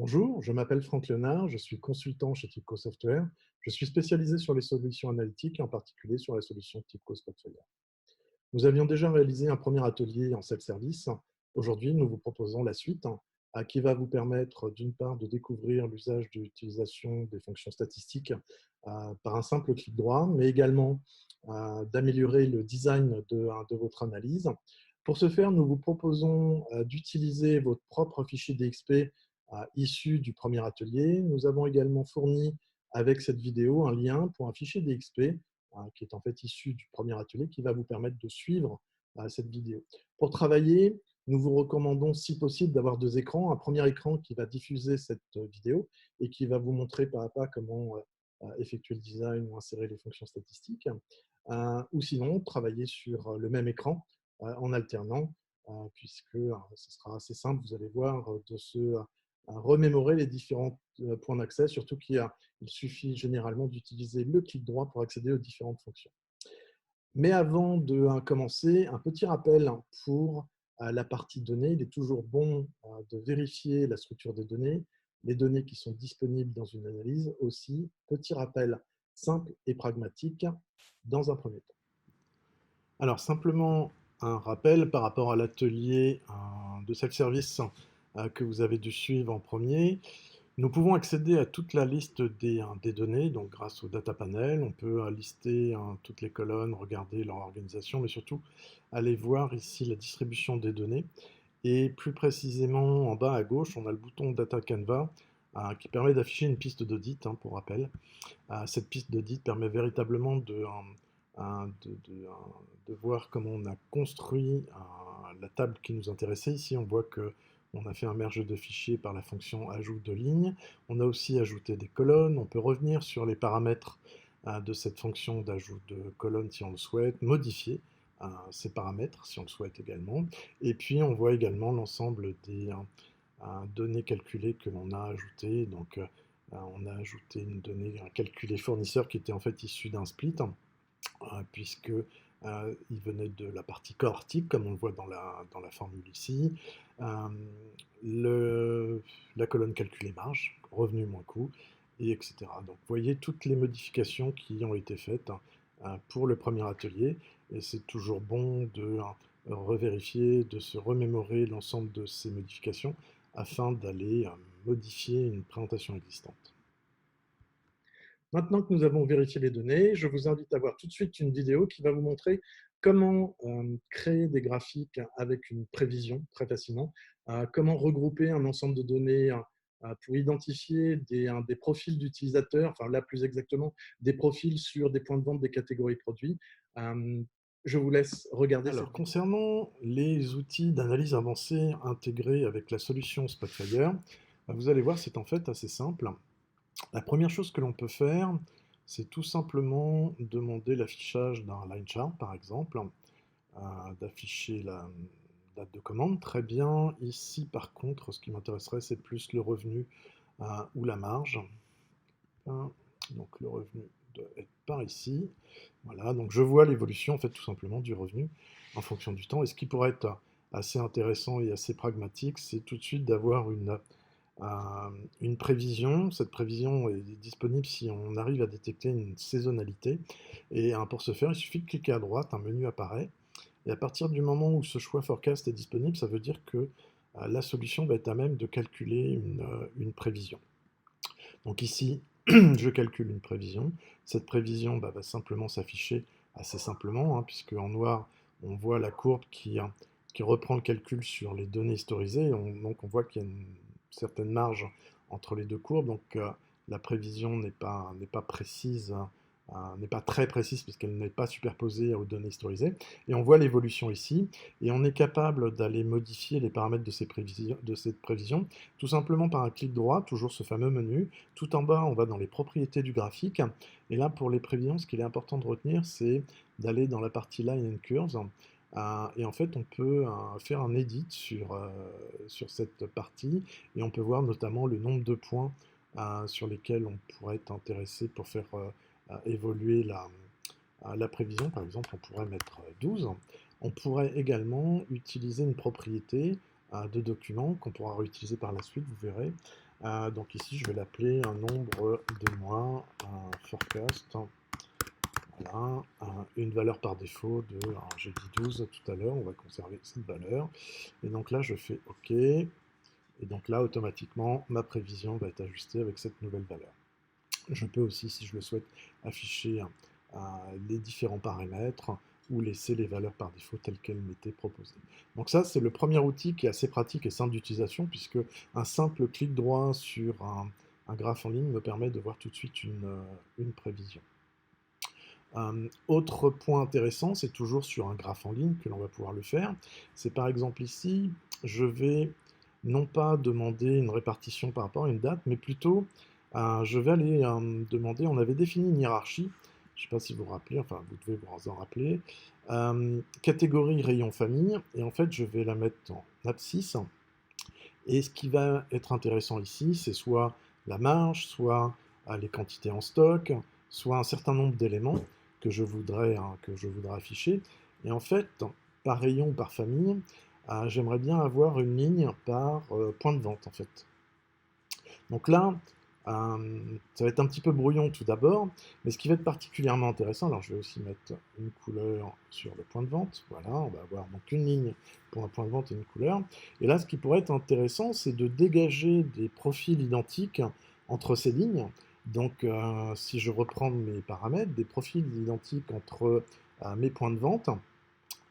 Bonjour, je m'appelle Franck Léonard, je suis consultant chez Tipco Software. Je suis spécialisé sur les solutions analytiques et en particulier sur la solution Tipco Spotfire. Nous avions déjà réalisé un premier atelier en self-service. Aujourd'hui, nous vous proposons la suite qui va vous permettre d'une part de découvrir l'usage de l'utilisation des fonctions statistiques par un simple clic droit, mais également d'améliorer le design de votre analyse. Pour ce faire, nous vous proposons d'utiliser votre propre fichier DXP issu du premier atelier. Nous avons également fourni avec cette vidéo un lien pour un fichier DXP qui est en fait issu du premier atelier, qui va vous permettre de suivre cette vidéo. Pour travailler, nous vous recommandons, si possible, d'avoir deux écrans. Un premier écran qui va diffuser cette vidéo et qui va vous montrer pas à pas comment effectuer le design ou insérer les fonctions statistiques. Ou sinon, travailler sur le même écran en alternant, puisque ce sera assez simple, vous allez voir, de se remémorer les différents points d'accès, surtout qu'il suffit généralement d'utiliser le clic droit pour accéder aux différentes fonctions. Mais avant de commencer, un petit rappel pour la partie données. Il est toujours bon de vérifier la structure des données, les données qui sont disponibles dans une analyse aussi. Petit rappel simple et pragmatique dans un premier temps. Alors simplement un rappel par rapport à l'atelier de self-service que vous avez dû suivre en premier. Nous pouvons accéder à toute la liste des données, donc grâce au data panel, on peut lister toutes les colonnes, regarder leur organisation, mais surtout aller voir ici la distribution des données. Et plus précisément, en bas à gauche, on a le bouton Data Canvas qui permet d'afficher une piste d'audit, pour rappel. Cette piste d'audit permet véritablement de voir comment on a construit la table qui nous intéressait. Ici, on voit que on a fait un merge de fichiers par la fonction ajout de ligne. On a aussi ajouté des colonnes. On peut revenir sur les paramètres de cette fonction d'ajout de colonnes si on le souhaite, modifier ces paramètres si on le souhaite également. Et puis on voit également l'ensemble des données calculées que l'on a ajoutées. Donc on a ajouté une donnée, un calculé fournisseur qui était en fait issu d'un split, puisque il venait de la partie cohortique, comme on le voit dans la formule ici. La colonne calculée marge, revenu moins coût, et etc. Donc vous voyez toutes les modifications qui ont été faites pour le premier atelier, et c'est toujours bon de revérifier, de se remémorer l'ensemble de ces modifications afin d'aller modifier une présentation existante. Maintenant que nous avons vérifié les données, je vous invite à voir tout de suite une vidéo qui va vous montrer comment créer des graphiques avec une prévision très facilement, comment regrouper un ensemble de données pour identifier des profils d'utilisateurs, enfin là plus exactement, des profils sur des points de vente des catégories produits. Je vous laisse regarder cette Alors, vidéo. concernant les outils d'analyse avancée intégrés avec la solution Spotfire, vous allez voir, c'est en fait assez simple. La première chose que l'on peut faire, c'est tout simplement demander l'affichage d'un line chart, par exemple, d'afficher la date de commande. Très bien. Ici, par contre, ce qui m'intéresserait, c'est plus le revenu ou la marge. Donc, le revenu doit être par ici. Voilà, donc je vois l'évolution en fait tout simplement du revenu en fonction du temps. Et ce qui pourrait être assez intéressant et assez pragmatique, c'est tout de suite d'avoir une prévision. Cette prévision est disponible si on arrive à détecter une saisonnalité. Et pour ce faire, il suffit de cliquer à droite, un menu apparaît. Et à partir du moment où ce choix forecast est disponible, ça veut dire que la solution va être à même de calculer une prévision. Donc ici, je calcule une prévision. Cette prévision va simplement s'afficher assez simplement, puisque en noir, on voit la courbe qui reprend le calcul sur les données historisées. Donc on voit qu'il y a une certaine marge entre les deux courbes. Donc la prévision n'est pas précise, n'est pas très précise puisqu'elle n'est pas superposée aux données historisées. Et on voit l'évolution ici. Et on est capable d'aller modifier les paramètres de cette prévision tout simplement par un clic droit, toujours ce fameux menu. Tout en bas, on va dans les propriétés du graphique. Et là, pour les prévisions, ce qu'il est important de retenir, c'est d'aller dans la partie Line and Curves. Et en fait, on peut faire un edit sur cette partie. Et on peut voir notamment le nombre de points sur lesquels on pourrait être intéressé pour faire évoluer la prévision. Par exemple, on pourrait mettre 12. On pourrait également utiliser une propriété de document qu'on pourra réutiliser par la suite, vous verrez, Donc ici, je vais l'appeler un nombre de mois, un forecast. Voilà, une valeur par défaut de, alors j'ai dit 12 tout à l'heure, on va conserver cette valeur. Et donc là, je fais OK. Et donc là, automatiquement, ma prévision va être ajustée avec cette nouvelle valeur. Je peux aussi, si je le souhaite, afficher les différents paramètres ou laisser les valeurs par défaut telles qu'elles m'étaient proposées. Donc ça, c'est le premier outil qui est assez pratique et simple d'utilisation, puisque un simple clic droit sur un graphe en ligne me permet de voir tout de suite une prévision. Autre point intéressant, c'est toujours sur un graphe en ligne que l'on va pouvoir le faire. C'est par exemple ici, je vais non pas demander une répartition par rapport à une date, mais plutôt je vais aller demander, on avait défini une hiérarchie, je ne sais pas si vous vous rappelez, enfin vous devez vous en rappeler, catégorie rayon famille, et en fait je vais la mettre en abscisse. Et ce qui va être intéressant ici, c'est soit la marge, soit les quantités en stock, soit un certain nombre d'éléments que je voudrais afficher. Et en fait, par rayon ou par famille, j'aimerais bien avoir une ligne par point de vente en fait. Donc là, ça va être un petit peu brouillon tout d'abord, mais ce qui va être particulièrement intéressant, alors je vais aussi mettre une couleur sur le point de vente, voilà, on va avoir donc une ligne pour un point de vente et une couleur. Et là, ce qui pourrait être intéressant, c'est de dégager des profils identiques entre ces lignes. Donc, si je reprends mes paramètres, des profils identiques entre mes points de vente,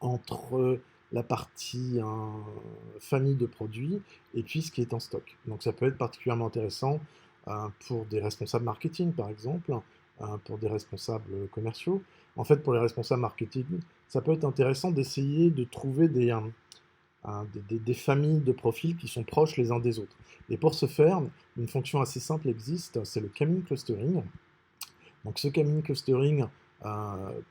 entre la partie famille de produits et puis ce qui est en stock. Donc ça peut être particulièrement intéressant pour des responsables marketing par exemple, pour des responsables commerciaux. En fait, pour les responsables marketing, ça peut être intéressant d'essayer de trouver des familles de profils qui sont proches les uns des autres. Et pour ce faire, une fonction assez simple existe, c'est le K-mean clustering. Donc ce K-mean clustering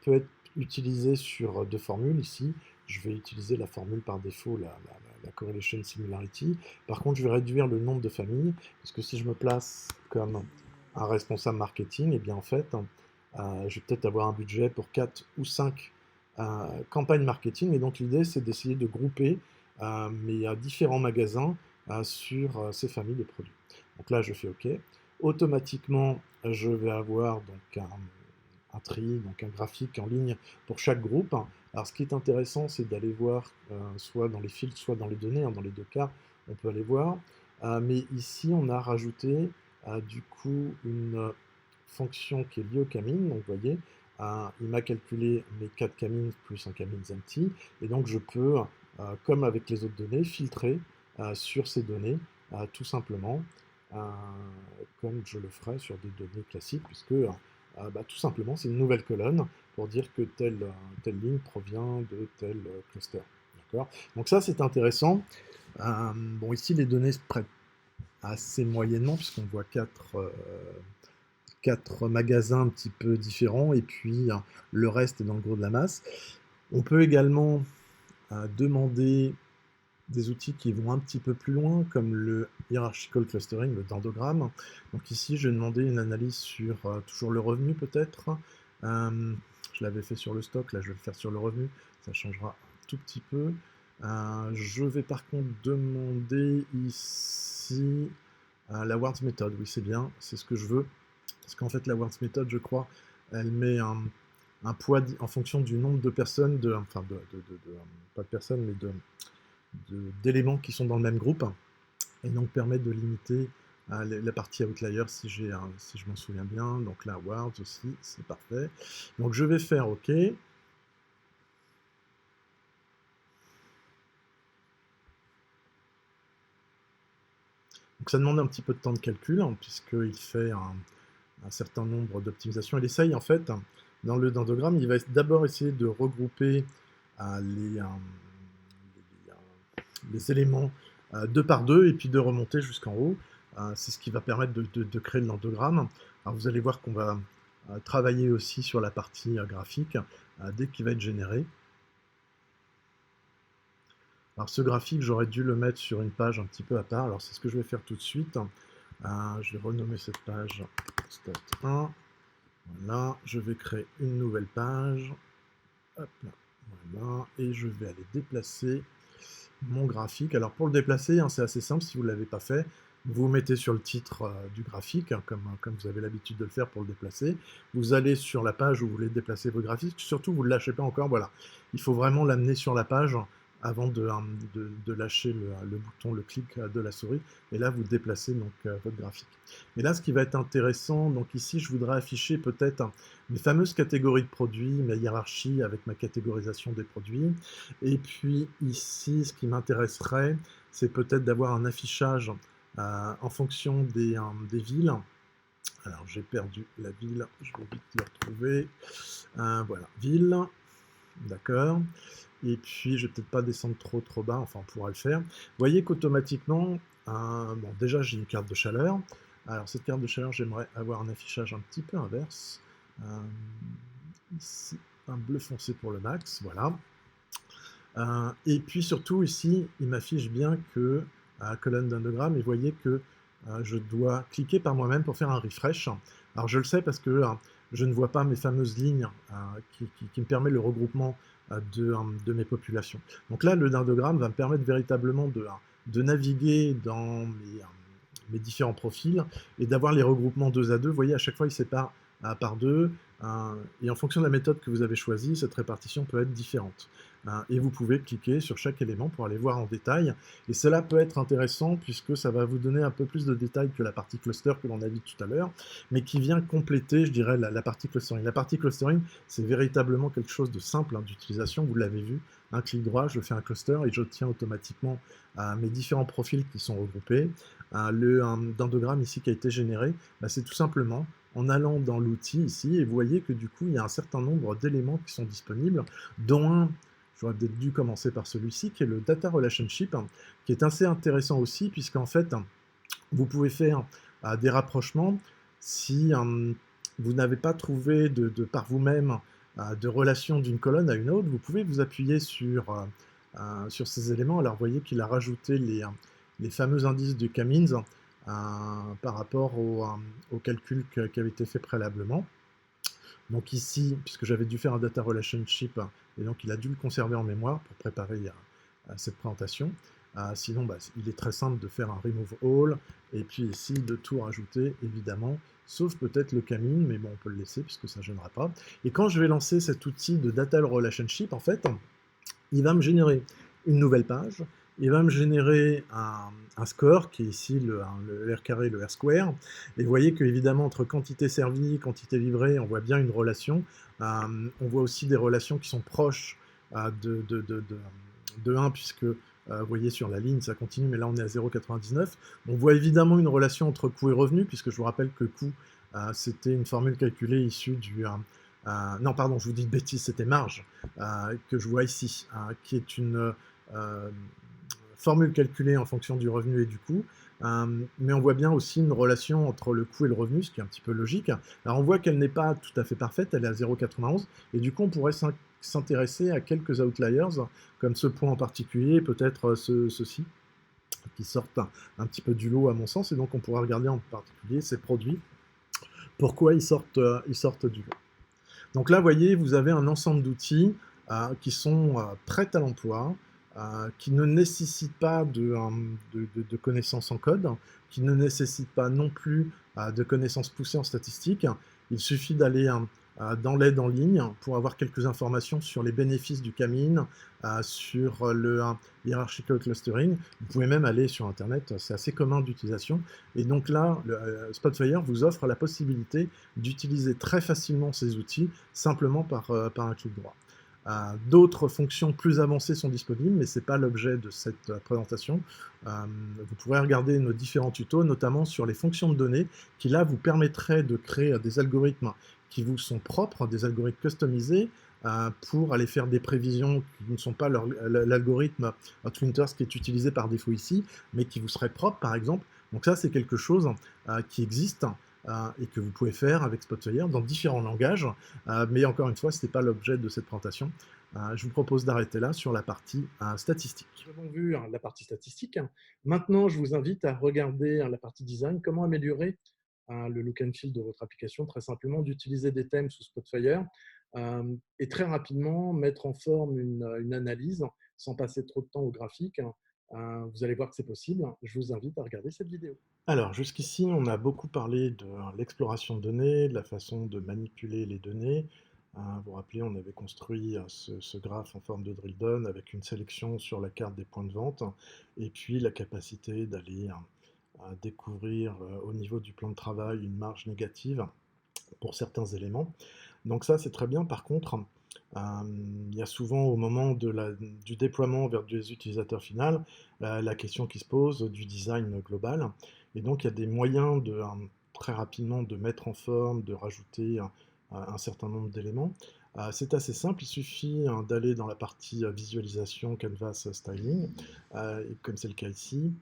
peut être utilisé sur deux formules ici. Je vais utiliser la formule par défaut, la correlation similarity. Par contre, je vais réduire le nombre de familles, parce que si je me place comme un responsable marketing, et bien en fait, je vais peut-être avoir un budget pour 4 ou 5 campagnes marketing. Et donc l'idée, c'est d'essayer de grouper mes différents magasins sur ces familles de produits. Donc là, je fais OK. Automatiquement, je vais avoir donc un tri, donc un graphique en ligne pour chaque groupe. Alors ce qui est intéressant, c'est d'aller voir soit dans les filtres, soit dans les données, dans les deux cas, on peut aller voir. Mais ici, on a rajouté du coup une fonction qui est liée au K-mean. Donc vous voyez, il m'a calculé mes 4 K-means plus un K-means empty. Et donc je peux, comme avec les autres données, filtrer sur ces données tout simplement. Comme je le ferais sur des données classiques, puisque tout simplement c'est une nouvelle colonne pour dire que telle ligne provient de tel cluster. Donc ça c'est intéressant. Bon ici les données se prêtent assez moyennement puisqu'on voit quatre magasins un petit peu différents et puis le reste est dans le gros de la masse. On peut également demander des outils qui vont un petit peu plus loin, comme le hierarchical clustering, le dendrogramme. Donc ici, je vais demander une analyse sur toujours le revenu peut-être. Je l'avais fait sur le stock, là je vais le faire sur le revenu, ça changera un tout petit peu. Je vais par contre demander ici la Wards Method, oui c'est bien, c'est ce que je veux. Parce qu'en fait la Wards Method, je crois, elle met un poids en fonction du nombre de personnes, pas de personnes, mais d'éléments qui sont dans le même groupe, et donc permet de limiter la partie outlier si je m'en souviens bien. Donc là, Awards aussi, c'est parfait. Donc je vais faire OK. Donc ça demande un petit peu de temps de calcul, puisqu'il fait un certain nombre d'optimisations. Il essaye en fait, dans le dendrogramme, il va d'abord essayer de regrouper les éléments deux par deux et puis de remonter jusqu'en haut. C'est ce qui va permettre de créer le dendrogramme. Alors vous allez voir qu'on va travailler aussi sur la partie graphique dès qu'il va être généré. Alors ce graphique, j'aurais dû le mettre sur une page un petit peu à part. Alors c'est ce que je vais faire tout de suite. Je vais renommer cette page Stat 1. Voilà, je vais créer une nouvelle page. Hop là, voilà, et je vais aller déplacer mon graphique. Alors pour le déplacer, c'est assez simple si vous ne l'avez pas fait. vous vous mettez sur le titre du graphique, hein, comme vous avez l'habitude de le faire pour le déplacer. Vous allez sur la page où vous voulez déplacer vos graphiques. Surtout, vous ne le lâchez pas encore. Voilà. Il faut vraiment l'amener sur la page avant de lâcher le bouton, le clic de la souris. Et là, vous déplacez donc votre graphique. Et là, ce qui va être intéressant, donc ici, je voudrais afficher peut-être mes fameuses catégories de produits, ma hiérarchie avec ma catégorisation des produits. Et puis ici, ce qui m'intéresserait, c'est peut-être d'avoir un affichage en fonction des villes. Alors, j'ai perdu la ville, je vais vite le retrouver. Voilà, ville, d'accord. Et puis, je ne vais peut-être pas descendre trop bas, enfin, on pourra le faire. Vous voyez qu'automatiquement, bon, déjà, j'ai une carte de chaleur. Alors, cette carte de chaleur, j'aimerais avoir un affichage un petit peu inverse. Ici, un bleu foncé pour le max, voilà. Et puis surtout ici, il m'affiche bien que colonne d'endogramme, et vous voyez que je dois cliquer par moi-même pour faire un refresh. Alors je le sais parce que je ne vois pas mes fameuses lignes qui me permettent le regroupement de mes populations. Donc là, le dendrogramme va me permettre véritablement de naviguer dans mes différents profils et d'avoir les regroupements 2 à 2. Vous voyez, à chaque fois, il sépare par 2. Et en fonction de la méthode que vous avez choisie, cette répartition peut être différente. Et vous pouvez cliquer sur chaque élément pour aller voir en détail. Et cela peut être intéressant puisque ça va vous donner un peu plus de détails que la partie cluster que l'on a vu tout à l'heure, mais qui vient compléter, je dirais, la partie clustering. La partie clustering, c'est véritablement quelque chose de simple d'utilisation. Vous l'avez vu, un clic droit, je fais un cluster et j'obtiens automatiquement mes différents profils qui sont regroupés. Le dendrogramme ici qui a été généré, c'est tout simplement en allant dans l'outil ici, et vous voyez que du coup, il y a un certain nombre d'éléments qui sont disponibles, dont un, j'aurais peut-être dû commencer par celui-ci, qui est le Data Relationship, qui est assez intéressant aussi, puisqu'en fait, vous pouvez faire des rapprochements si vous n'avez pas trouvé par vous-même de relation d'une colonne à une autre, vous pouvez vous appuyer sur ces éléments. Alors, vous voyez qu'il a rajouté les fameux indices de Kamins par rapport au calcul qui avait été fait préalablement. Donc ici, puisque j'avais dû faire un data relationship, et donc il a dû le conserver en mémoire pour préparer cette présentation. Sinon, il est très simple de faire un remove all, et puis ici de tout rajouter, évidemment, sauf peut-être le Camine, mais bon, on peut le laisser puisque ça ne gênera pas. Et quand je vais lancer cet outil de data relationship, en fait, il va me générer une nouvelle page, il va me générer un score qui est ici le R carré, le R square. Et vous voyez qu'évidemment, entre quantité servie, quantité livrée, on voit bien une relation. On voit aussi des relations qui sont proches de 1, puisque vous voyez sur la ligne, ça continue, mais là on est à 0,99. On voit évidemment une relation entre coût et revenu, puisque je vous rappelle que coût, c'était une formule calculée issue du... non, pardon, je vous dis de bêtises, c'était marge que je vois ici, qui est une formule calculée en fonction du revenu et du coût. Mais on voit bien aussi une relation entre le coût et le revenu, ce qui est un petit peu logique. Alors on voit qu'elle n'est pas tout à fait parfaite, elle est à 0,91, et du coup on pourrait s'intéresser à quelques outliers, comme ce point en particulier, peut-être ceci, qui sortent un petit peu du lot à mon sens, et donc on pourra regarder en particulier ces produits, pourquoi ils sortent du lot. Donc là, vous voyez, vous avez un ensemble d'outils qui sont prêts à l'emploi, qui ne nécessitent pas de connaissances en code, qui ne nécessitent pas non plus de connaissances poussées en statistique. Il suffit d'aller dans l'aide en ligne pour avoir quelques informations sur les bénéfices du Camine, sur le hierarchical clustering. Vous pouvez même aller sur Internet, c'est assez commun d'utilisation. Et donc là, Spotfire vous offre la possibilité d'utiliser très facilement ces outils simplement par un clic droit. D'autres fonctions plus avancées sont disponibles, mais ce n'est pas l'objet de cette présentation. Vous pourrez regarder nos différents tutos, notamment sur les fonctions de données, qui là vous permettraient de créer des algorithmes qui vous sont propres, des algorithmes customisés, pour aller faire des prévisions qui ne sont pas l'algorithme Twinters qui est utilisé par défaut ici, mais qui vous seraient propres par exemple. Donc ça c'est quelque chose qui existe, et que vous pouvez faire avec Spotfire dans différents langages, mais encore une fois, ce n'est pas l'objet de cette présentation. Je vous propose d'arrêter là sur la partie statistique. Nous avons vu la partie statistique. Maintenant, je vous invite à regarder la partie design, comment améliorer le look and feel de votre application, très simplement d'utiliser des thèmes sous Spotfire et très rapidement mettre en forme une analyse sans passer trop de temps au graphique Vous allez voir que c'est possible. Je vous invite à regarder cette vidéo. Alors, jusqu'ici, on a beaucoup parlé de l'exploration de données, de la façon de manipuler les données. Vous vous rappelez, on avait construit ce graphe en forme de drill down avec une sélection sur la carte des points de vente et puis la capacité d'aller découvrir au niveau du plan de travail une marge négative pour certains éléments. Donc ça, c'est très bien. Par contre, il y a souvent au moment du déploiement vers des utilisateurs finaux, la question qui se pose du design global. Et donc, il y a des moyens très rapidement de mettre en forme, de rajouter un certain nombre d'éléments. C'est assez simple, il suffit d'aller dans la partie visualisation, canvas, styling, comme c'est le cas ici.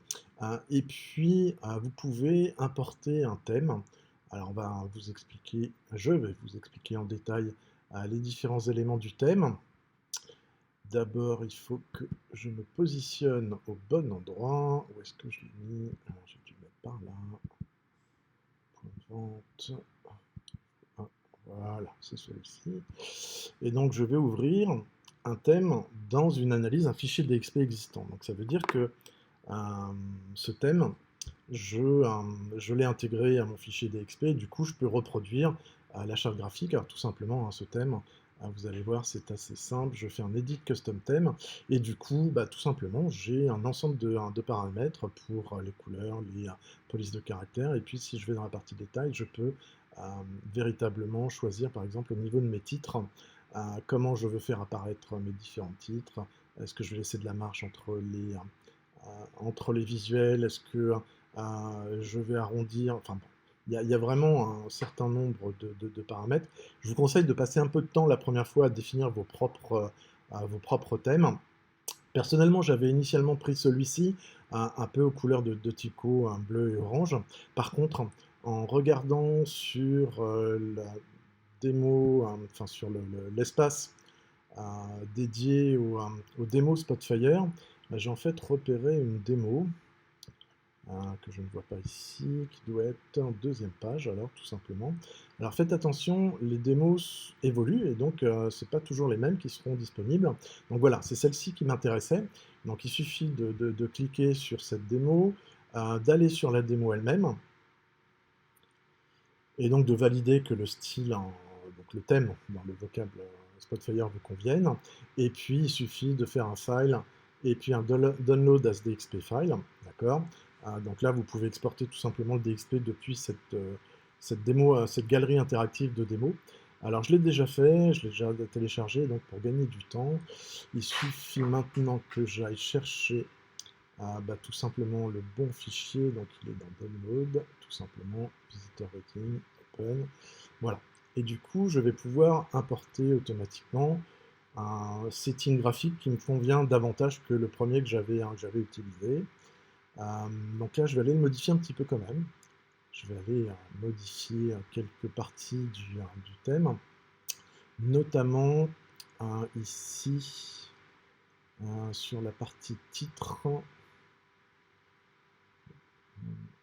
Et puis, vous pouvez importer un thème. Alors, je vais vous expliquer en détail les différents éléments du thème. D'abord, il faut que je me positionne au bon endroit. Où est-ce que je l'ai mis? J'ai dû le mettre par là. Point de vente. Voilà, c'est celui-ci. Et donc, je vais ouvrir un thème dans une analyse, un fichier DXP existant. Donc, ça veut dire que ce thème, je l'ai intégré à mon fichier DXP. Du coup, je peux reproduire la charte graphique. Alors, tout simplement, ce thème, vous allez voir, c'est assez simple. Je fais un edit custom theme et du coup, tout simplement, j'ai un ensemble de paramètres pour les couleurs, les polices de caractères. Et puis, si je vais dans la partie détail, je peux véritablement choisir, par exemple, au niveau de mes titres, comment je veux faire apparaître mes différents titres. Est-ce que je vais laisser de la marge entre les visuels? Est-ce que je vais arrondir? Enfin, bon, il y a vraiment un certain nombre de paramètres. Je vous conseille de passer un peu de temps la première fois à définir vos propres thèmes. Personnellement, j'avais initialement pris celui-ci, un peu aux couleurs de Tyco, un bleu et orange. Par contre, en regardant sur la démo, enfin sur l'espace dédié aux démos Spotfire, j'ai en fait repéré une démo que je ne vois pas ici, qui doit être en deuxième page, alors tout simplement. Alors faites attention, les démos évoluent et donc c'est pas toujours les mêmes qui seront disponibles. Donc voilà, c'est celle-ci qui m'intéressait. Donc il suffit de cliquer sur cette démo, d'aller sur la démo elle-même et donc de valider que le style, donc le thème dans le vocable Spotfire vous convienne. Et puis il suffit de faire un file et puis un download as DXP file, d'accord. Donc là, vous pouvez exporter tout simplement le DXP depuis cette démo, cette galerie interactive de démo. Alors, je l'ai déjà fait, je l'ai déjà téléchargé, donc pour gagner du temps, il suffit maintenant que j'aille chercher tout simplement le bon fichier, donc il est dans Download, tout simplement, Visitor Rating, Open, voilà. Et du coup, je vais pouvoir importer automatiquement un setting graphique qui me convient davantage que le premier que j'avais utilisé. Donc là, je vais aller le modifier un petit peu quand même. Je vais aller modifier quelques parties du thème, notamment ici, sur la partie titre,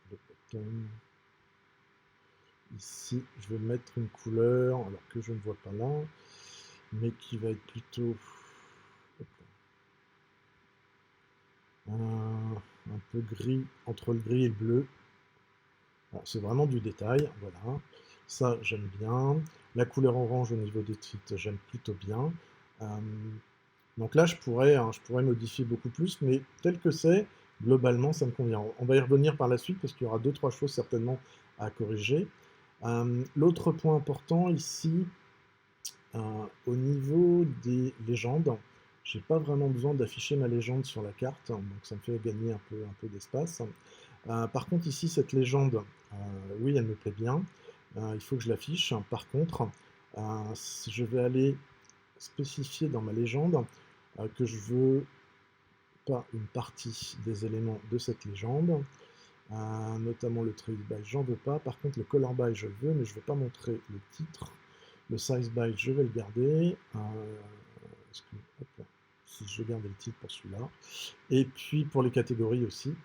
le button. Ici, je vais mettre une couleur, alors que je ne vois pas là, mais qui va être plutôt un peu gris, entre le gris et le bleu. C'est vraiment du détail, voilà. Ça, j'aime bien. La couleur orange au niveau des titres, j'aime plutôt bien. Donc là, je pourrais modifier beaucoup plus, mais tel que c'est, globalement, ça me convient. On va y revenir par la suite parce qu'il y aura 2-3 choses certainement à corriger. L'autre point important ici, au niveau des légendes, j'ai pas vraiment besoin d'afficher ma légende sur la carte, donc ça me fait gagner un peu d'espace. Par contre, ici, cette légende, oui, elle me plaît bien. Il faut que je l'affiche. Par contre, je vais aller spécifier dans ma légende que je veux pas une partie des éléments de cette légende, notamment le trace by, j'en veux pas. Par contre, le color by, je veux, mais je ne veux pas montrer le titre. Le size by, je vais le garder. Si je vais garder le titre pour celui-là. Et puis pour les catégories aussi.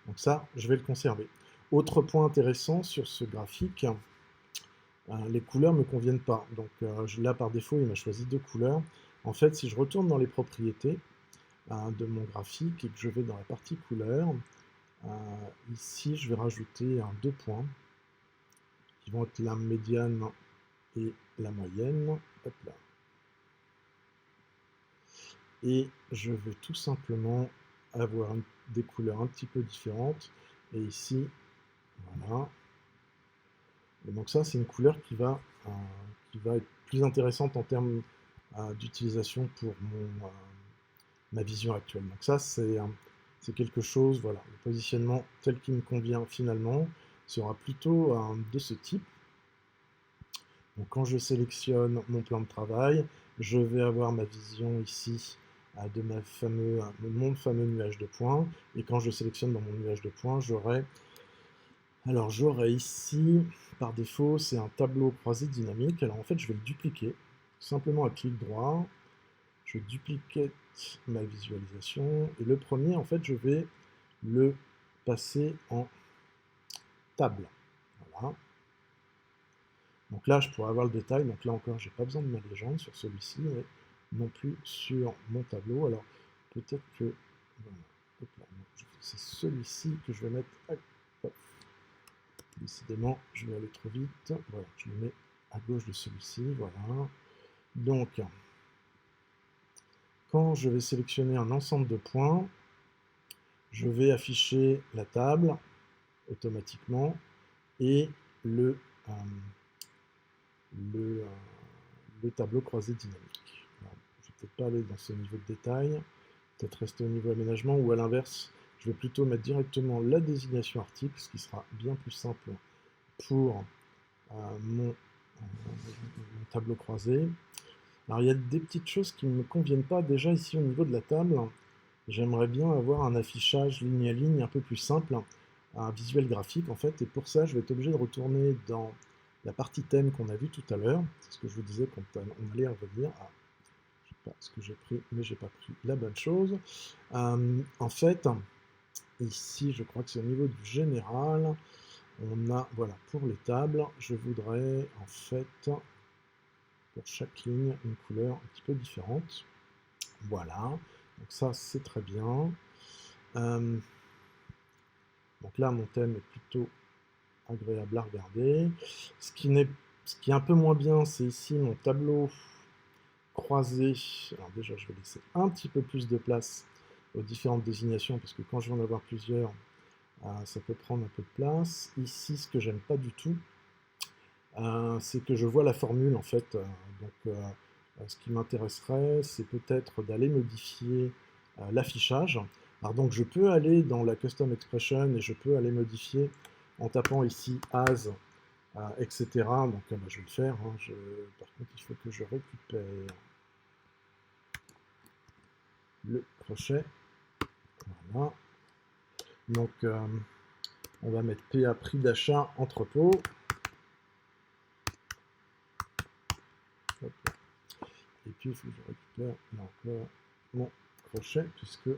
Donc ça, je vais le conserver. Autre point intéressant sur ce graphique, les couleurs ne me conviennent pas. Donc là, par défaut, il m'a choisi 2 couleurs. En fait, si je retourne dans les propriétés, de mon graphique et que je vais dans la partie couleur, ici je vais rajouter deux points qui vont être la médiane et la moyenne. Hop là. Et je vais tout simplement avoir des couleurs un petit peu différentes. Et ici, voilà. Et donc ça, c'est une couleur qui va être plus intéressante en termes d'utilisation pour ma vision actuelle. Donc ça, c'est quelque chose, voilà, le positionnement tel qu'il me convient finalement sera plutôt de ce type. Donc quand je sélectionne mon plan de travail, je vais avoir ma vision ici de mon fameux nuage de points. Et quand je sélectionne dans mon nuage de points, j'aurai ici, par défaut, c'est un tableau croisé dynamique. Alors en fait, je vais le dupliquer, simplement à clic droit. Je duplique ma visualisation. Et le premier, en fait, je vais le passer en table. Voilà. Donc là, je pourrais avoir le détail. Donc là encore, j'ai pas besoin de ma légende sur celui-ci, mais non plus sur mon tableau. Alors peut-être que voilà, c'est celui-ci que je vais mettre. Hop. Décidément, je vais aller trop vite. Voilà, je le mets à gauche de celui-ci. Voilà. Donc, quand je vais sélectionner un ensemble de points, je vais afficher la table automatiquement et le tableau croisé dynamique. Alors, je ne vais peut-être pas aller dans ce niveau de détail, peut-être rester au niveau aménagement, ou à l'inverse, je vais plutôt mettre directement la désignation article, ce qui sera bien plus simple pour mon tableau croisé. Alors il y a des petites choses qui ne me conviennent pas. Déjà ici au niveau de la table, j'aimerais bien avoir un affichage ligne à ligne un peu plus simple, un visuel graphique en fait, et pour ça je vais être obligé de retourner dans la partie thème qu'on a vu tout à l'heure. C'est ce que je vous disais quand on allait revenir. Je sais pas ce que j'ai pris, mais j'ai pas pris la bonne chose. En fait, ici je crois que c'est au niveau du général. On a, voilà, pour les tables, je voudrais en fait pour chaque ligne une couleur un petit peu différente. Voilà, donc ça c'est très bien. Donc là mon thème est plutôt agréable à regarder. Ce qui est un peu moins bien, c'est ici mon tableau croisé. Alors déjà je vais laisser un petit peu plus de place aux différentes désignations parce que quand je vais en avoir plusieurs, ça peut prendre un peu de place. Ici ce que j'aime pas du tout, c'est que je vois la formule en fait. Ce qui m'intéresserait, c'est peut-être d'aller modifier l'affichage. Alors donc je peux aller dans la Custom Expression et je peux aller modifier en tapant ici As, etc. Donc je vais le faire. Hein. Par contre, il faut que je récupère le crochet. Voilà. Donc on va mettre PA prix d'achat entrepôt. Hop. Et puis il faut que je récupère là encore mon crochet puisque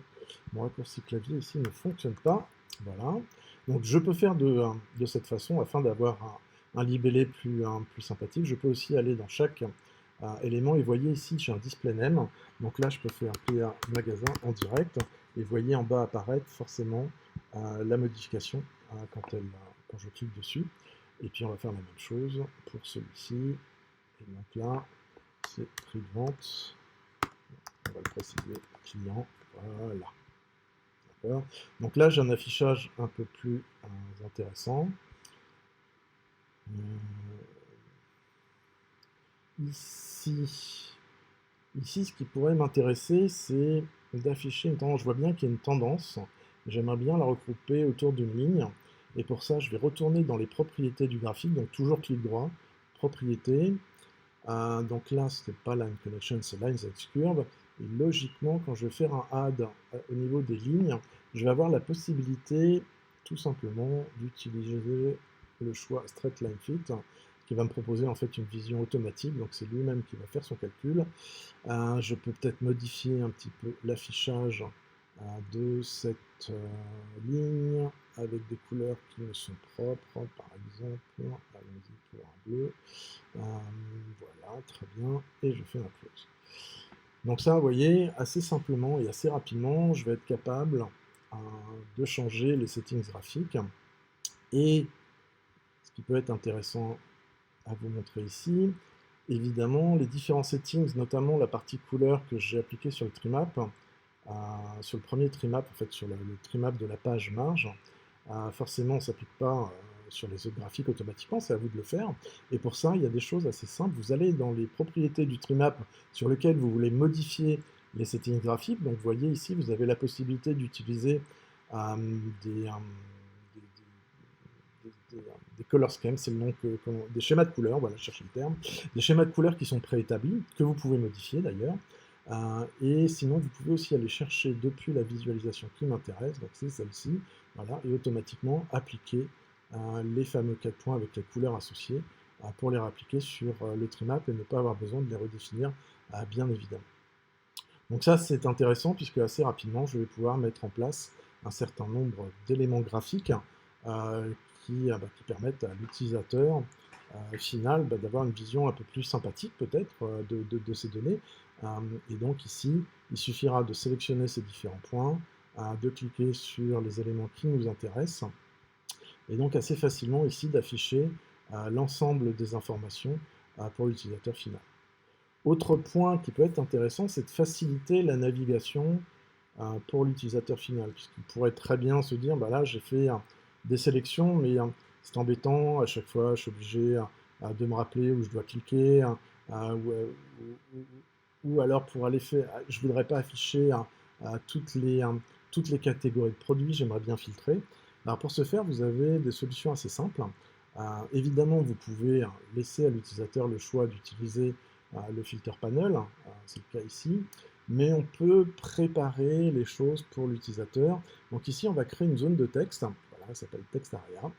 mon raccourci clavier ici ne fonctionne pas. Voilà. Donc je peux faire de cette façon afin d'avoir un libellé plus sympathique. Je peux aussi aller dans chaque élément et vous voyez ici j'ai un display name. Donc là je peux faire PA magasin en direct et vous voyez en bas apparaître forcément la modification quand je clique dessus. Et puis on va faire la même chose pour celui-ci. Et donc là c'est prix de vente. On va le préciser client. Voilà. D'accord. Donc là, j'ai un affichage un peu plus intéressant. Ici, ce qui pourrait m'intéresser, c'est d'afficher une tendance. Je vois bien qu'il y a une tendance. J'aimerais bien la regrouper autour d'une ligne. Et pour ça, je vais retourner dans les propriétés du graphique. Donc toujours clic droit, propriétés. Donc là, ce n'est pas Line Connection, c'est Lines X Curve. Et logiquement, quand je vais faire un add au niveau des lignes, je vais avoir la possibilité tout simplement d'utiliser le choix Straight Line Fit qui va me proposer en fait une vision automatique. Donc c'est lui-même qui va faire son calcul. Je peux peut-être modifier un petit peu l'affichage de cette ligne avec des couleurs qui me sont propres, par exemple, allons-y pour un bleu. Voilà, très bien, et je fais un close. Donc ça, vous voyez, assez simplement et assez rapidement, je vais être capable de changer les settings graphiques. Et ce qui peut être intéressant à vous montrer ici, évidemment, les différents settings, notamment la partie couleur que j'ai appliquée sur le trimap, sur le premier trimap, en fait, sur le trimap de la page marge, forcément, on ne s'applique pas sur les autres graphiques automatiquement, c'est à vous de le faire. Et pour ça, il y a des choses assez simples. Vous allez dans les propriétés du trimap sur lequel vous voulez modifier les settings graphiques. Donc, vous voyez ici, vous avez la possibilité d'utiliser des, des color schemes, c'est le nom des schémas de couleurs, voilà, je cherche le terme, des schémas de couleurs qui sont préétablis, que vous pouvez modifier d'ailleurs. Et sinon, vous pouvez aussi aller chercher depuis la visualisation qui m'intéresse, donc c'est celle-ci, voilà, et automatiquement appliquer les fameux 4 points avec les couleurs associées pour les réappliquer sur le trimap et ne pas avoir besoin de les redéfinir, bien évidemment. Donc ça, c'est intéressant puisque assez rapidement, je vais pouvoir mettre en place un certain nombre d'éléments graphiques euh, qui permettent à l'utilisateur final d'avoir une vision un peu plus sympathique peut-être de ces données. Et donc ici, il suffira de sélectionner ces différents points, de cliquer sur les éléments qui nous intéressent, et donc assez facilement ici d'afficher l'ensemble des informations pour l'utilisateur final. Autre point qui peut être intéressant, c'est de faciliter la navigation pour l'utilisateur final, puisqu'il pourrait très bien se dire, bah là j'ai fait des sélections, mais c'est embêtant, à chaque fois je suis obligé de me rappeler où je dois cliquer, ou alors pour aller faire, je ne voudrais pas afficher toutes les catégories de produits, j'aimerais bien filtrer. Alors pour ce faire, vous avez des solutions assez simples. Évidemment, vous pouvez laisser à l'utilisateur le choix d'utiliser le filter panel, c'est le cas ici, mais on peut préparer les choses pour l'utilisateur. Donc ici, on va créer une zone de texte, voilà, elle s'appelle text area.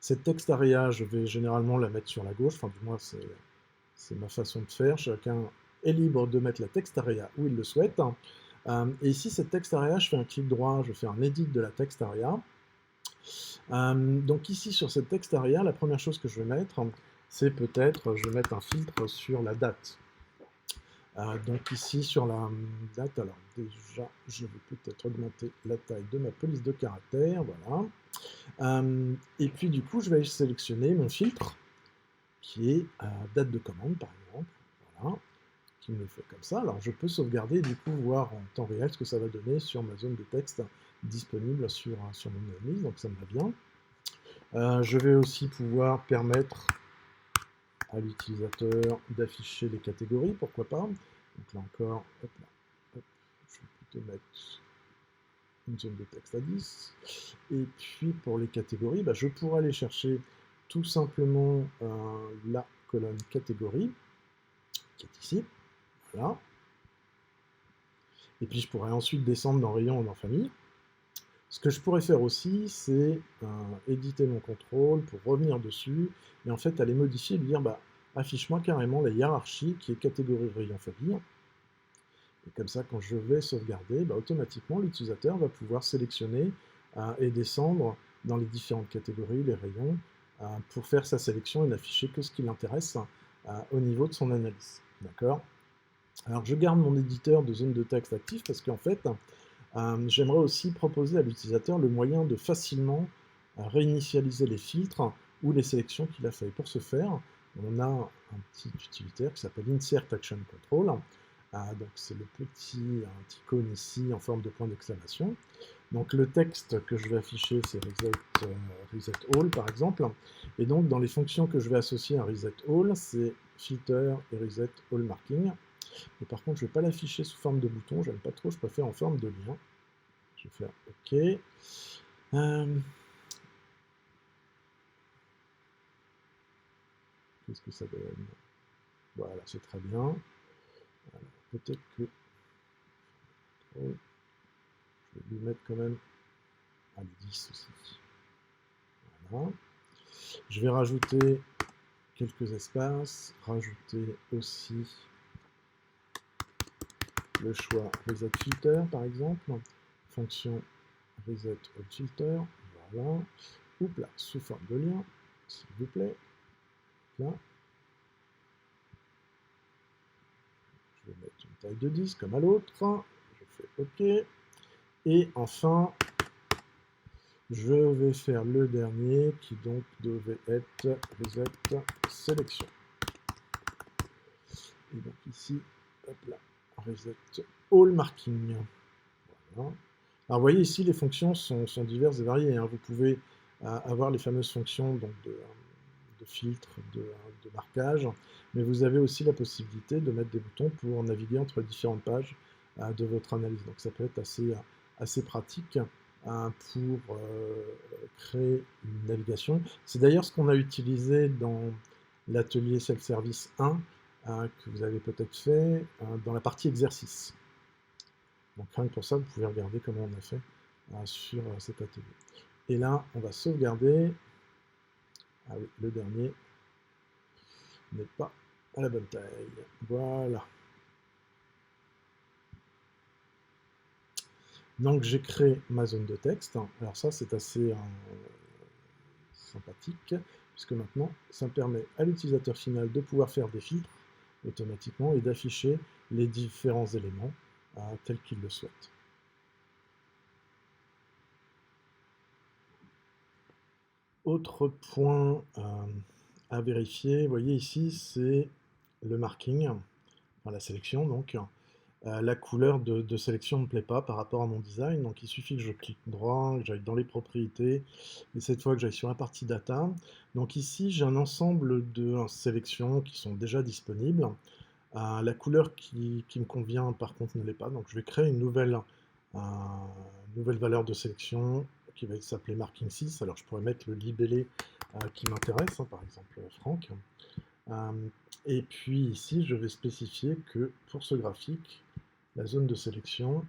Cette text area, je vais généralement la mettre sur la gauche, enfin du moins c'est ma façon de faire, chacun est libre de mettre la text area où il le souhaite. Et ici, cette text area, je fais un clic droit, je fais un edit de la text area. Donc ici, sur cette text area, la première chose que je vais mettre, c'est peut-être, je vais mettre un filtre sur la date. Donc ici, sur la date, alors déjà, je vais peut-être augmenter la taille de ma police de caractère, voilà. Et puis du coup, je vais sélectionner mon filtre, qui est date de commande, par exemple, voilà, qui me le fait comme ça. Alors je peux sauvegarder, du coup, voir en temps réel ce que ça va donner sur ma zone de texte disponible sur mon analyse, donc ça me va bien. Je vais aussi pouvoir permettre à l'utilisateur d'afficher les catégories, pourquoi pas. Donc là encore, hop là, hop, je vais plutôt mettre une zone de texte à 10. Et puis pour les catégories, bah, je pourrais aller chercher tout simplement la colonne catégorie, qui est ici, voilà. Et puis je pourrais ensuite descendre dans rayon ou dans famille. Ce que je pourrais faire aussi, c'est éditer mon contrôle pour revenir dessus et en fait aller modifier et lui dire bah, affiche-moi carrément la hiérarchie qui est catégorie rayon famille. Et comme ça, quand je vais sauvegarder, bah, automatiquement l'utilisateur va pouvoir sélectionner et descendre dans les différentes catégories, les rayons, pour faire sa sélection et n'afficher que ce qui l'intéresse au niveau de son analyse. D'accord? Alors je garde mon éditeur de zone de texte actif parce qu'en fait, j'aimerais aussi proposer à l'utilisateur le moyen de facilement réinitialiser les filtres ou les sélections qu'il a fait. Et pour ce faire, on a un petit utilitaire qui s'appelle Insert Action Control. Donc c'est le petit icône ici en forme de point d'exclamation. Donc le texte que je vais afficher, c'est reset all par exemple. Et donc dans les fonctions que je vais associer à reset all, c'est filter et reset all marking. Mais par contre, je ne vais pas l'afficher sous forme de bouton, j'aime pas trop, je préfère en forme de lien. Je vais faire OK. Qu'est-ce que ça donne? Voilà, c'est très bien. Peut-être que je vais lui mettre quand même à 10 aussi. Voilà. Je vais rajouter quelques espaces, rajouter aussi le choix reset filter par exemple, fonction reset all filter, voilà. Oups là, sous forme de lien, s'il vous plaît. Là. je vais mettre une taille de 10 comme à l'autre. Je fais OK. Et enfin, je vais faire le dernier qui donc devait être reset sélection. Et donc ici, hop là, reset all marking. Voilà. Alors vous voyez ici, les fonctions sont diverses et variées, hein. Vous pouvez avoir les fameuses fonctions donc, de filtre, de marquage, mais vous avez aussi la possibilité de mettre des boutons pour naviguer entre différentes pages de votre analyse. Donc ça peut être assez pratique pour créer une navigation. C'est d'ailleurs ce qu'on a utilisé dans l'atelier self-service 1 que vous avez peut-être fait dans la partie exercice. Donc rien que pour ça, vous pouvez regarder comment on a fait sur cet atelier. Et là, on va sauvegarder. Ah oui, le dernier n'est pas à la bonne taille. Voilà. Donc j'ai créé ma zone de texte. Alors ça, c'est assez sympathique, puisque maintenant, ça permet à l'utilisateur final de pouvoir faire des filtres automatiquement et d'afficher les différents éléments tels qu'il le souhaite. Autre point à vérifier, vous voyez ici, c'est le marking, enfin la sélection donc. La couleur de sélection ne me plaît pas par rapport à mon design, donc il suffit que je clique droit, que j'aille dans les propriétés, et cette fois que j'aille sur la partie data. Donc ici, j'ai un ensemble de sélections qui sont déjà disponibles. La couleur qui me convient, par contre, ne l'est pas, donc je vais créer une nouvelle valeur de sélection qui va s'appeler marking 6. Alors je pourrais mettre le libellé qui m'intéresse, hein, par exemple Franck. Et puis ici, je vais spécifier que pour ce graphique, la zone de sélection,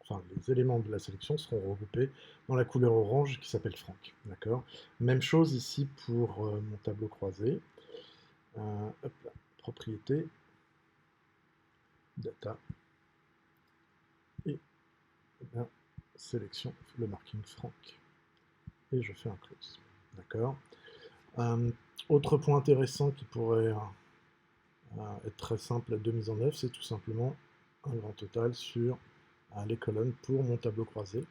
enfin les éléments de la sélection seront regroupés dans la couleur orange qui s'appelle Franck. D'accord. Même chose ici pour mon tableau croisé. Hop là, propriété, data, et bien, sélection, le marking Franck. Et je fais un close. D'accord. Autre point intéressant qui pourrait être très simple de mise en œuvre, c'est tout simplement un grand total sur les colonnes pour mon tableau croisé.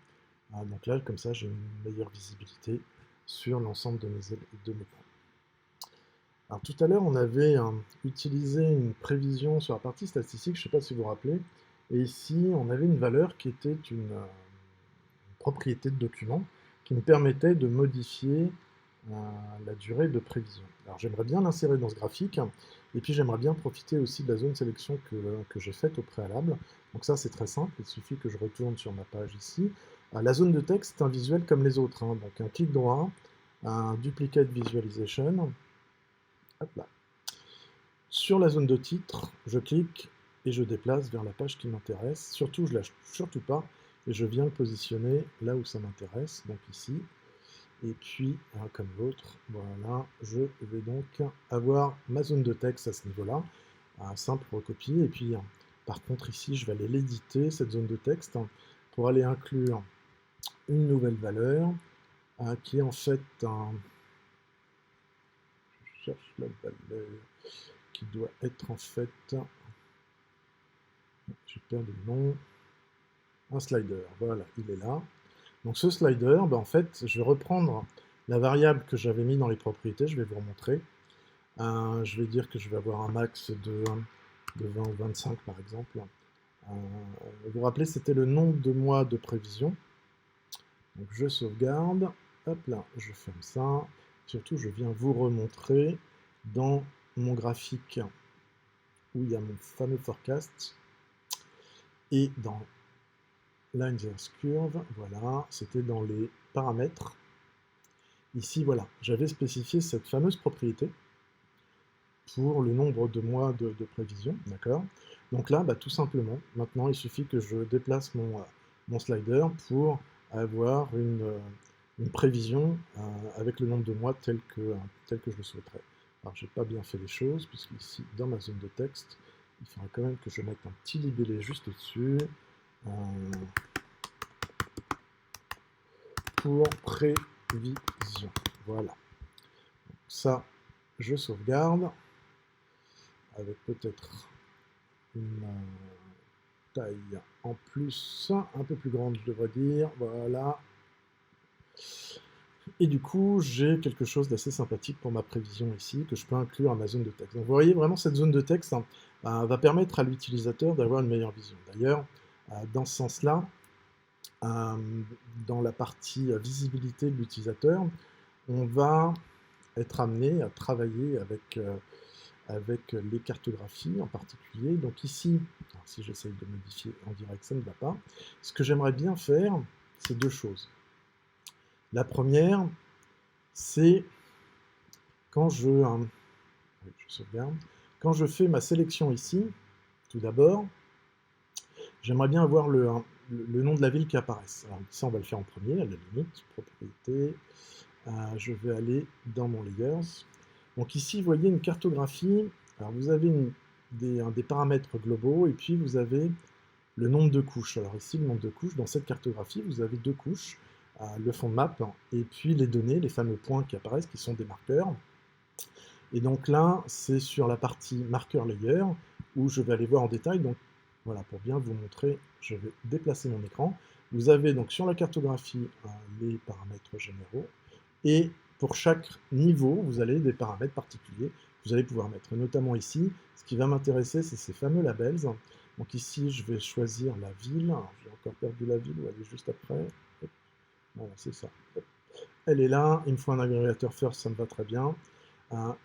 Donc là, comme ça, j'ai une meilleure visibilité sur l'ensemble de mes points. Alors tout à l'heure, on avait utilisé une prévision sur la partie statistique, je ne sais pas si vous vous rappelez, et ici, on avait une valeur qui était une propriété de document qui nous permettait de modifier la durée de prévision. Alors j'aimerais bien l'insérer dans ce graphique, et puis j'aimerais bien profiter aussi de la zone sélection que j'ai faite au préalable. Donc ça, c'est très simple, il suffit que je retourne sur ma page ici. La zone de texte est un visuel comme les autres, hein. Donc un clic droit, un duplicate visualization. Hop là. Sur la zone de titre, je clique et je déplace vers la page qui m'intéresse. Surtout, je ne lâche surtout pas et je viens le positionner là où ça m'intéresse, donc ici. Et puis, comme l'autre, voilà, je vais donc avoir ma zone de texte à ce niveau-là, un simple recopier. Et puis, par contre, ici, je vais aller l'éditer, cette zone de texte, pour aller inclure une nouvelle valeur, qui est en fait un... Je cherche la valeur qui doit être en fait... J'ai perdu le nom. Un slider, voilà, il est là. Donc ce slider, en fait, je vais reprendre la variable que j'avais mis dans les propriétés, je vais vous remontrer. Je vais dire que je vais avoir un max de 20 ou 25 par exemple. Vous vous rappelez, c'était le nombre de mois de prévision. Donc je sauvegarde, hop là, je ferme ça. Surtout, je viens vous remontrer dans mon graphique où il y a mon fameux forecast. Et dans Line-Verse Curve, voilà, c'était dans les paramètres. Ici, voilà, j'avais spécifié cette fameuse propriété pour le nombre de mois de prévision, d'accord. Donc là, tout simplement, maintenant, il suffit que je déplace mon slider pour avoir une prévision avec le nombre de mois tel que je le souhaiterais. Alors, j'ai pas bien fait les choses, puisque ici, dans ma zone de texte, il faudra quand même que je mette un petit libellé juste au-dessus. Pour prévision. Voilà. Ça, je sauvegarde avec peut-être une taille en plus, un peu plus grande, je devrais dire. Voilà. Et du coup, j'ai quelque chose d'assez sympathique pour ma prévision ici, que je peux inclure à ma zone de texte. Donc vous voyez vraiment cette zone de texte va permettre à l'utilisateur d'avoir une meilleure vision. D'ailleurs, dans ce sens-là, dans la partie visibilité de l'utilisateur, on va être amené à travailler avec les cartographies en particulier. Donc ici, alors si j'essaye de modifier en direct, ça ne va pas. Ce que j'aimerais bien faire, c'est deux choses. La première, c'est quand je sauvegarde, quand je fais ma sélection ici, tout d'abord, j'aimerais bien avoir le nom de la ville qui apparaisse. Alors ça, on va le faire en premier, à la limite, propriété. Je vais aller dans mon layers. Donc ici, vous voyez une cartographie. Alors vous avez des paramètres globaux et puis vous avez le nombre de couches. Alors ici, le nombre de couches, dans cette cartographie, vous avez deux couches, le fond de map et puis les données, les fameux points qui apparaissent, qui sont des marqueurs. Et donc là, c'est sur la partie marqueur layer où je vais aller voir en détail. Donc voilà, pour bien vous montrer, je vais déplacer mon écran. Vous avez donc sur la cartographie les paramètres généraux. Et pour chaque niveau, vous avez des paramètres particuliers. Vous allez pouvoir mettre, notamment ici, ce qui va m'intéresser, c'est ces fameux labels. Donc ici, je vais choisir la ville. J'ai encore perdu la ville, où elle est juste après. Voilà, c'est ça. Elle est là, il me faut un agrégateur first, ça me va très bien.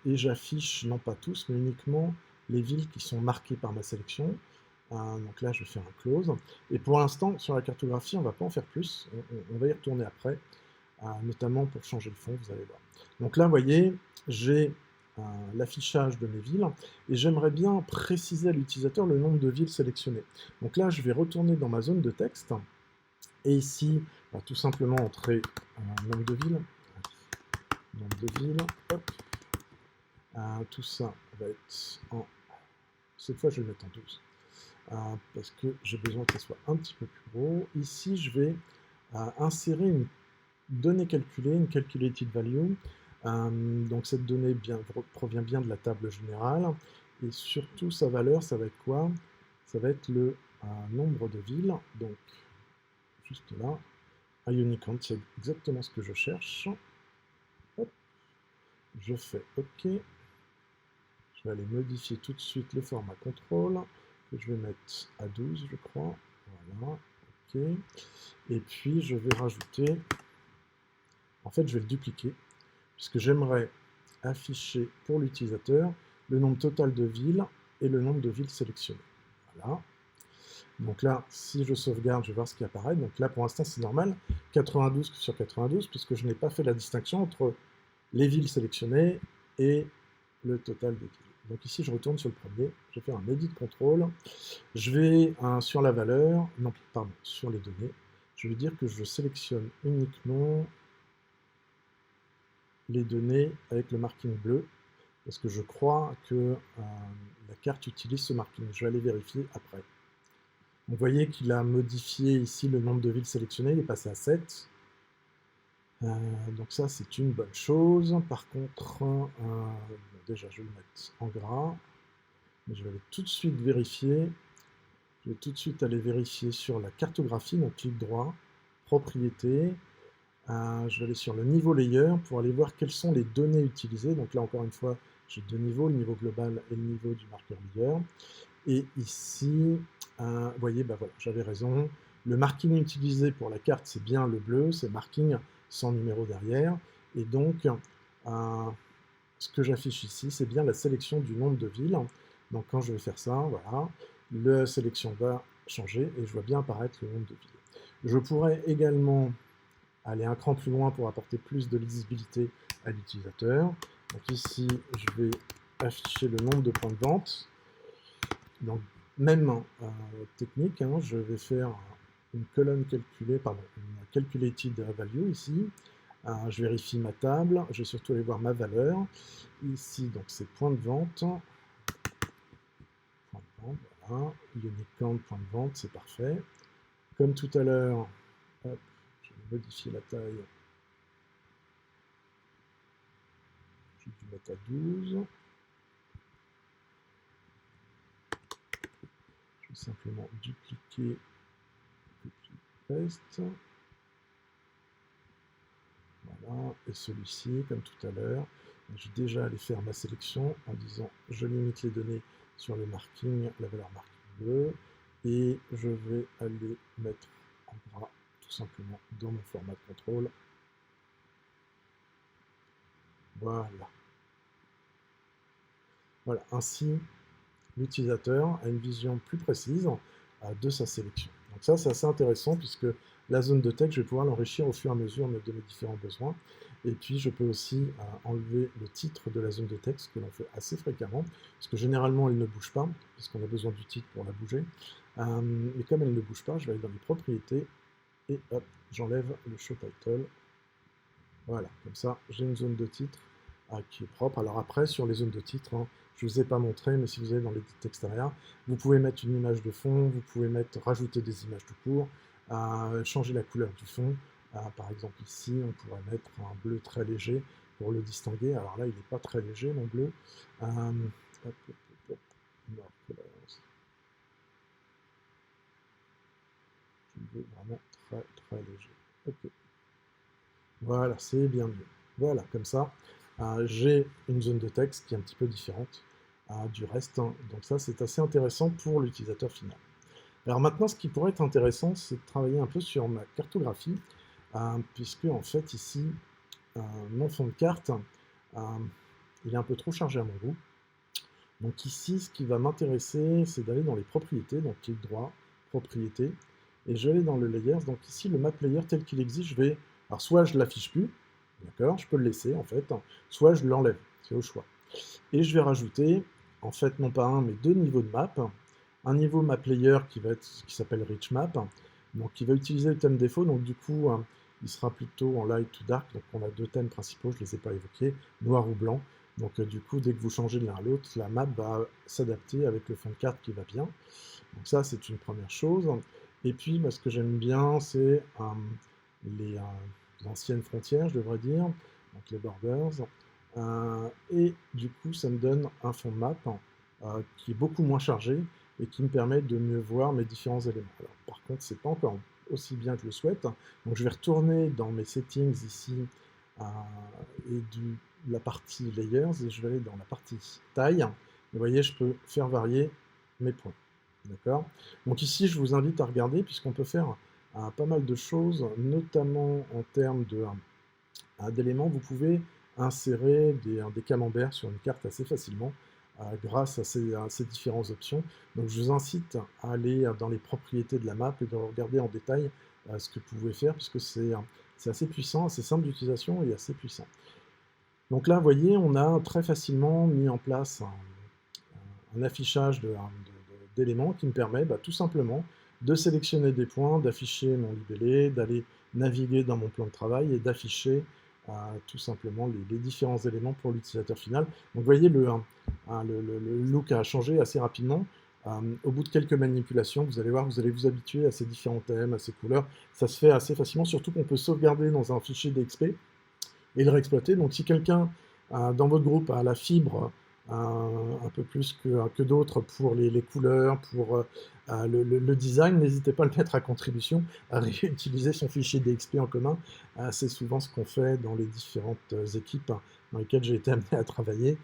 Et j'affiche, non pas tous, mais uniquement les villes qui sont marquées par ma sélection. Donc là, je vais faire un close. Et pour l'instant, sur la cartographie, on ne va pas en faire plus. On va y retourner après, notamment pour changer le fond, vous allez voir. Donc là, vous voyez, j'ai l'affichage de mes villes, et j'aimerais bien préciser à l'utilisateur le nombre de villes sélectionnées. Donc là, je vais retourner dans ma zone de texte, et ici, on va tout simplement entrer nombre de villes. Nombre de villes, hop. Tout ça va être en... Cette fois, je vais le mettre en 12. Parce que j'ai besoin que ça soit un petit peu plus gros. Ici, je vais insérer une donnée calculée, une calculated value. Donc cette donnée provient bien de la table générale. Et surtout, sa valeur, ça va être quoi? Ça va être le nombre de villes. Donc, juste là, Ionic count, c'est exactement ce que je cherche. Hop. Je fais OK. Je vais aller modifier tout de suite le format contrôle, que je vais mettre à 12, je crois. Voilà, OK. Et puis, je vais rajouter... En fait, je vais le dupliquer, puisque j'aimerais afficher pour l'utilisateur le nombre total de villes et le nombre de villes sélectionnées. Voilà. Donc là, si je sauvegarde, je vais voir ce qui apparaît. Donc là, pour l'instant, c'est normal. 92 sur 92, puisque je n'ai pas fait la distinction entre les villes sélectionnées et le total des villes. Donc ici, je retourne sur le premier, je vais faire un edit contrôle, je vais sur la valeur, non, pardon, sur les données, je vais dire que je sélectionne uniquement les données avec le marking bleu, parce que je crois que la carte utilise ce marking. Je vais aller vérifier après. Vous voyez qu'il a modifié ici le nombre de villes sélectionnées, il est passé à 7. Donc ça, c'est une bonne chose. Par contre, bon, déjà, je vais le mettre en gras. Mais je vais aller tout de suite vérifier. Je vais tout de suite aller vérifier sur la cartographie, donc clic droit, propriété. Je vais aller sur le niveau layer pour aller voir quelles sont les données utilisées. Donc là, encore une fois, j'ai deux niveaux, le niveau global et le niveau du marqueur layer. Et ici, vous voyez, bah voilà, j'avais raison. Le marking utilisé pour la carte, c'est bien le bleu, c'est marking sans numéro derrière. Et donc, ce que j'affiche ici, c'est bien la sélection du nombre de villes. Donc quand je vais faire ça, voilà, la sélection va changer et je vois bien apparaître le nombre de villes. Je pourrais également aller un cran plus loin pour apporter plus de lisibilité à l'utilisateur. Donc ici, je vais afficher le nombre de points de vente. Donc même technique, hein, je vais faire une colonne calculée, pardon, une calculated value ici. Je vérifie ma table, je vais surtout aller voir ma valeur. Ici, donc c'est point de vente. Point de vente, voilà. Unique count, point de vente, c'est parfait. Comme tout à l'heure, je vais modifier la taille. Je vais mettre à 12. simplement dupliquer, copie, paste. Voilà, et celui-ci, comme tout à l'heure, je vais déjà aller faire ma sélection en disant je limite les données sur les markings, la valeur marking 2, et je vais aller mettre en gras tout simplement dans mon format de contrôle. Voilà. Voilà, ainsi l'utilisateur a une vision plus précise de sa sélection. Donc ça, c'est assez intéressant puisque la zone de texte, je vais pouvoir l'enrichir au fur et à mesure de mes différents besoins. Et puis, je peux aussi enlever le titre de la zone de texte, que l'on fait assez fréquemment, parce que généralement, elle ne bouge pas, puisqu'on a besoin du titre pour la bouger. Mais comme elle ne bouge pas, je vais aller dans les propriétés, et hop, j'enlève le show title. Voilà, comme ça, j'ai une zone de titre qui est propre. Alors après, sur les zones de titre, je ne vous ai pas montré, mais si vous allez dans l'édit extérieur, vous pouvez mettre une image de fond, vous pouvez rajouter des images tout court, changer la couleur du fond. Par exemple ici, on pourrait mettre un bleu très léger pour le distinguer. Alors là, il n'est pas très léger, mon bleu. Hop, hop, hop, non, je veux vraiment très très léger. Ok. Voilà, c'est bien mieux. Voilà, comme ça, j'ai une zone de texte qui est un petit peu différente du reste. Donc ça, c'est assez intéressant pour l'utilisateur final. Alors maintenant, ce qui pourrait être intéressant, c'est de travailler un peu sur ma cartographie, puisque en fait, ici, mon fond de carte, il est un peu trop chargé à mon goût. Donc ici, ce qui va m'intéresser, c'est d'aller dans les propriétés, donc clic droit, propriétés, et je vais aller dans le layers. Donc ici, le map layer tel qu'il existe, je vais, alors soit je l'affiche plus, d'accord, je peux le laisser en fait, soit je l'enlève, c'est au choix. Et je vais rajouter, en fait, non pas un, mais deux niveaux de map. Un niveau map layer qui s'appelle rich map, donc qui va utiliser le thème défaut, donc du coup, il sera plutôt en light to dark, donc on a deux thèmes principaux, je ne les ai pas évoqués, noir ou blanc. Donc du coup, dès que vous changez de l'un à l'autre, la map va s'adapter avec le fond de carte qui va bien. Donc ça, c'est une première chose. Et puis, ce que j'aime bien, c'est les anciennes frontières, je devrais dire, donc les borders. Et du coup, ça me donne un fond de map qui est beaucoup moins chargé et qui me permet de mieux voir mes différents éléments. Alors, par contre, c'est pas encore aussi bien que je le souhaite. Donc, je vais retourner dans mes settings ici et la partie layers et je vais aller dans la partie taille. Vous voyez, je peux faire varier mes points. D'accord. Donc ici, je vous invite à regarder puisqu'on peut faire pas mal de choses, notamment en termes d'éléments. Vous pouvez insérer des camemberts sur une carte assez facilement grâce à ces différentes options. Donc je vous incite à aller dans les propriétés de la map et de regarder en détail ce que vous pouvez faire puisque c'est assez puissant, assez simple d'utilisation et assez puissant. Donc là, vous voyez, on a très facilement mis en place un affichage d'éléments qui me permet tout simplement de sélectionner des points, d'afficher mon libellé, d'aller naviguer dans mon plan de travail et d'afficher tout simplement les différents éléments pour l'utilisateur final. Donc vous voyez, le look a changé assez rapidement. Au bout de quelques manipulations, vous allez voir, vous allez vous habituer à ces différents thèmes, à ces couleurs. Ça se fait assez facilement, surtout qu'on peut sauvegarder dans un fichier DXP et le réexploiter. Donc si quelqu'un dans votre groupe a la fibre un peu plus que d'autres pour les couleurs, pour le design, n'hésitez pas à le mettre à contribution, à réutiliser son fichier DXP en commun. C'est souvent ce qu'on fait dans les différentes équipes dans lesquelles j'ai été amené à travailler.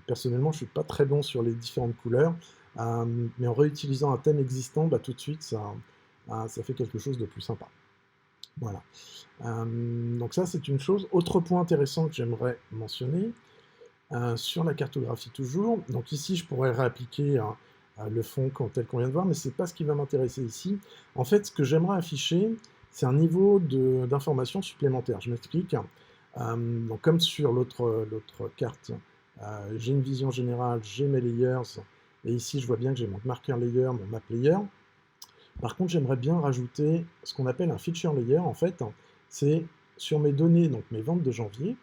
Personnellement, je ne suis pas très bon sur les différentes couleurs, mais en réutilisant un thème existant, tout de suite, ça fait quelque chose de plus sympa. Voilà. Donc ça, c'est une chose. Autre point intéressant que j'aimerais mentionner, sur la cartographie toujours. Donc ici, je pourrais réappliquer le fond tel qu'on vient de voir, mais ce n'est pas ce qui va m'intéresser ici. En fait, ce que j'aimerais afficher, c'est un niveau d'information supplémentaire. Je m'explique. Donc comme sur l'autre carte, j'ai une vision générale, j'ai mes layers, et ici, je vois bien que j'ai mon marker layer, mon map layer. Par contre, j'aimerais bien rajouter ce qu'on appelle un feature layer. En fait, c'est sur mes données, donc mes ventes de janvier,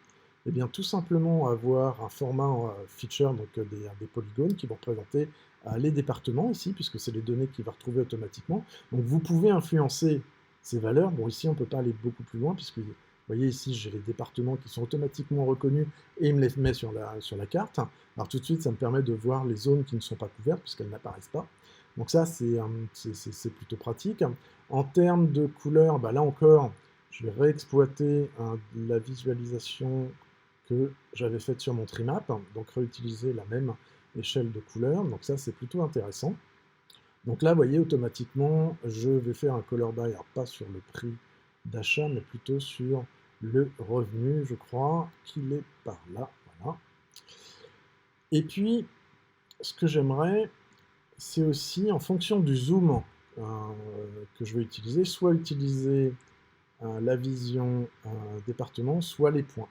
et bien tout simplement avoir un format feature, donc des polygones qui vont représenter les départements ici, puisque c'est les données qu'il va retrouver automatiquement. Donc vous pouvez influencer ces valeurs. Bon, ici, on ne peut pas aller beaucoup plus loin, puisque vous voyez ici, j'ai les départements qui sont automatiquement reconnus et il me les met sur la carte. Alors tout de suite, ça me permet de voir les zones qui ne sont pas couvertes, puisqu'elles n'apparaissent pas. Donc ça, c'est plutôt pratique. En termes de couleurs, bah là encore, je vais réexploiter la visualisation que j'avais faite sur mon trimap, donc réutiliser la même échelle de couleurs. Donc ça, c'est plutôt intéressant. Donc là, vous voyez, automatiquement, je vais faire un color by, alors pas sur le prix d'achat, mais plutôt sur le revenu, je crois qu'il est par là. Voilà. Et puis, ce que j'aimerais, c'est aussi en fonction du zoom que je vais utiliser, soit utiliser la vision département, soit les points.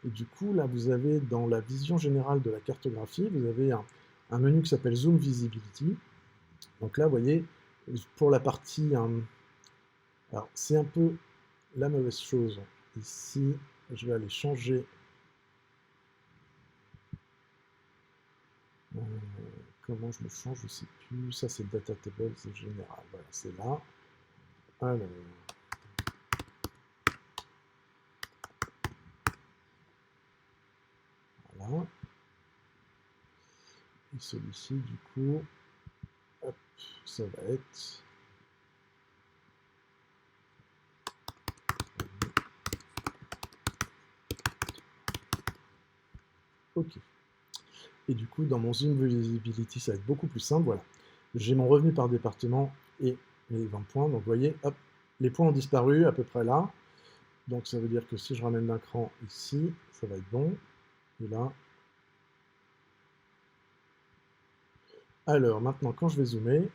Et du coup, là, vous avez dans la vision générale de la cartographie, vous avez un menu qui s'appelle Zoom Visibility. Donc là, vous voyez, pour la partie... alors, c'est un peu la mauvaise chose. Ici, je vais aller changer... comment je le change, je ne sais plus. Ça, c'est Data Table, c'est général. Voilà, c'est là. Alors... voilà. Et celui-ci, du coup, hop, ça va être... OK. Et du coup, dans mon Zoom Visibility, ça va être beaucoup plus simple. Voilà. J'ai mon revenu par département et mes 20 points. Donc, vous voyez, hop, les points ont disparu à peu près là. Donc, ça veut dire que si je ramène d'un cran ici, ça va être bon. Et là. Alors, maintenant, quand je vais zoomer,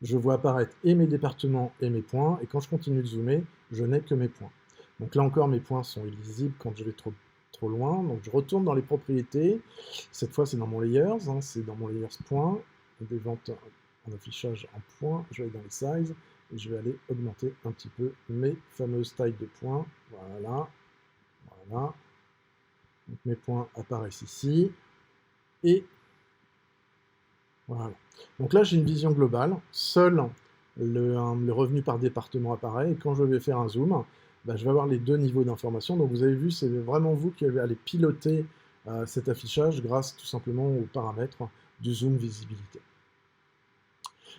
je vois apparaître et mes départements et mes points. Et quand je continue de zoomer, je n'ai que mes points. Donc là encore, mes points sont illisibles quand je vais trop loin. Donc je retourne dans les propriétés. Cette fois, c'est dans mon layers. C'est dans mon layers point. Des ventes en affichage en points. Je vais aller dans les sizes. Et je vais aller augmenter un petit peu mes fameuses tailles de points. Voilà. Voilà. Donc mes points apparaissent ici. Et voilà. Donc là, j'ai une vision globale. Seul le revenu par département apparaît. Et quand je vais faire un zoom, bah, je vais avoir les deux niveaux d'information. Donc vous avez vu, c'est vraiment vous qui allez piloter cet affichage grâce tout simplement aux paramètres du zoom visibilité.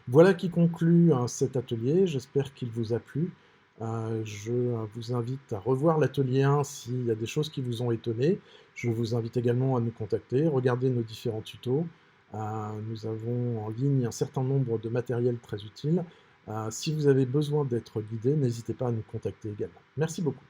Voilà qui conclut cet atelier. J'espère qu'il vous a plu. Je vous invite à revoir l'atelier 1 s'il y a des choses qui vous ont étonné. Je vous invite également à nous contacter, regarder nos différents tutos. Nous avons en ligne un certain nombre de matériels très utiles. Si vous avez besoin d'être guidé, n'hésitez pas à nous contacter également. Merci beaucoup.